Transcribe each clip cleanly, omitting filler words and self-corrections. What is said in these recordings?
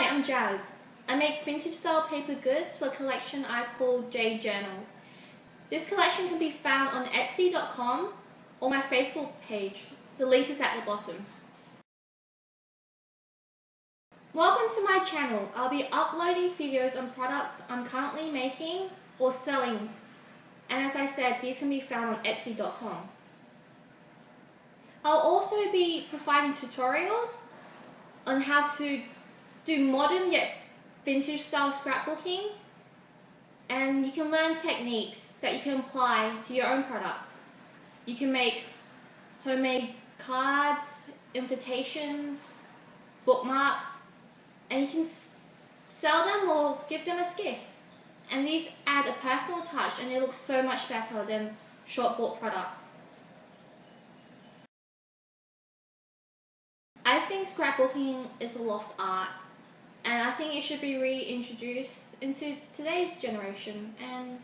Hi, I'm Jazz. I make vintage style paper goods for a collection I call Jade Journals. This collection can be found on Etsy.com or my Facebook page. The link is at the bottom. Welcome to my channel. I'll be uploading videos on products I'm currently making or selling. And as I said, these can be found on Etsy.com. I'll also be providing tutorials on how to do modern yet vintage style scrapbooking, and you can learn techniques that you can apply to your own products. You can make homemade cards, invitations, bookmarks, and you can sell them or give them as gifts. And these add a personal touch and they look so much better than short bought products. I think scrapbooking is a lost art, and I think it should be reintroduced into today's generation. And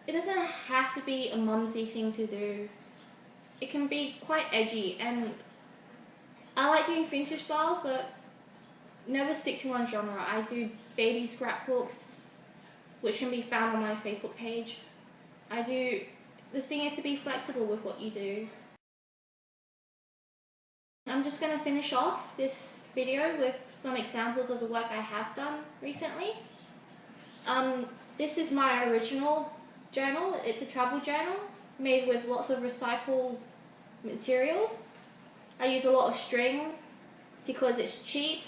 it doesn't have to be a mumsy thing to do. It can be quite edgy, and I like doing vintage styles, but never stick to one genre. I do baby scrapbooks, which can be found on my Facebook page. The thing is to be flexible with what you do. I'm just going to finish off this video with some examples of the work I have done recently. This is my original journal. It's a travel journal made with lots of recycled materials. I use a lot of string because it's cheap,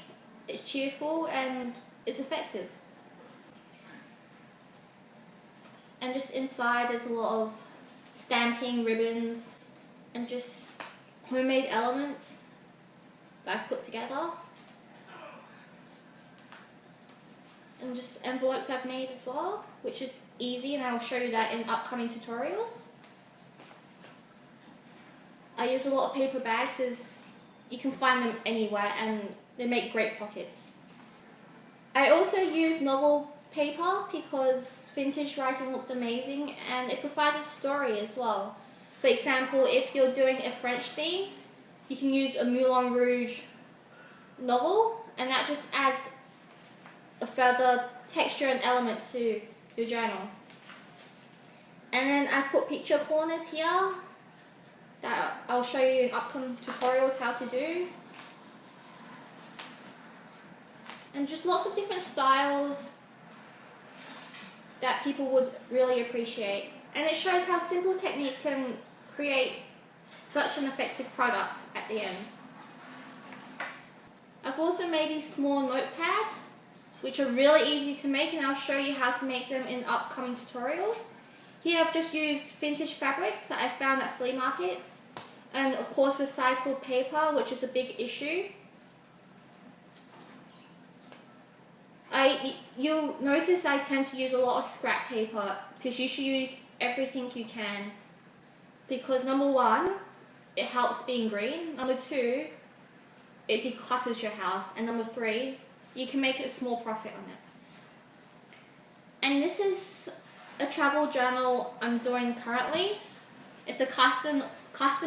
it's cheerful, and it's effective. And just inside there's a lot of stamping, ribbons, and just homemade elements that I've put together, and just envelopes I've made as well, which is easy, and I'll show you that in upcoming tutorials. I use a lot of paper bags because you can find them anywhere and they make great pockets. I also use novel paper because vintage writing looks amazing and it provides a story as well. For example, if you're doing a French theme, you can use a Moulin Rouge novel, and that just adds a further texture and element to your journal. And then I've put picture corners here that I'll show you in upcoming tutorials how to do. And just lots of different styles that people would really appreciate. And it shows how simple technique can create such an effective product at the end. I've also made these small notepads, which are really easy to make, and I'll show you how to make them in upcoming tutorials. Here I've just used vintage fabrics that I found at flea markets, and of course recycled paper, which is a big issue. You'll notice I tend to use a lot of scrap paper because you should use everything you can, because number one, it helps being green. Number two, it declutters your house. And number three, you can make a small profit on it. And this is a travel journal I'm doing currently. It's a custom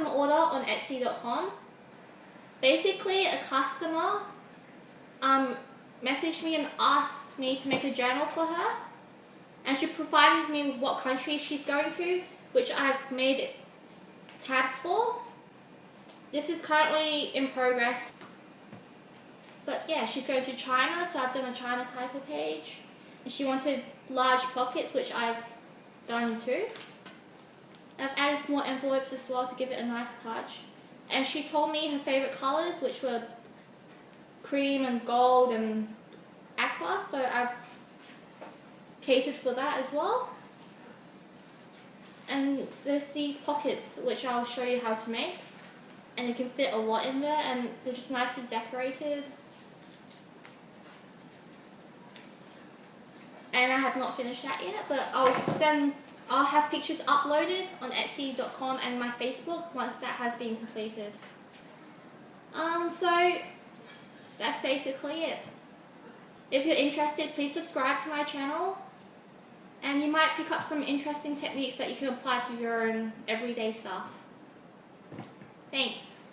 order on Etsy.com. Basically, a customer messaged me and asked me to make a journal for her. And she provided me with what country she's going to, which I've made tabs for. This is currently in progress. But yeah, she's going to China, so I've done a China title page. And she wanted large pockets, which I've done too. I've added small envelopes as well to give it a nice touch. And she told me her favourite colours, which were cream and gold and aqua, so I've catered for that as well. And there's these pockets, which I'll show you how to make. And you can fit a lot in there, and they're just nicely decorated. And I have not finished that yet, but I'll have pictures uploaded on Etsy.com and my Facebook once that has been completed. So that's basically it. If you're interested, please subscribe to my channel, and you might pick up some interesting techniques that you can apply to your own everyday stuff. Thanks.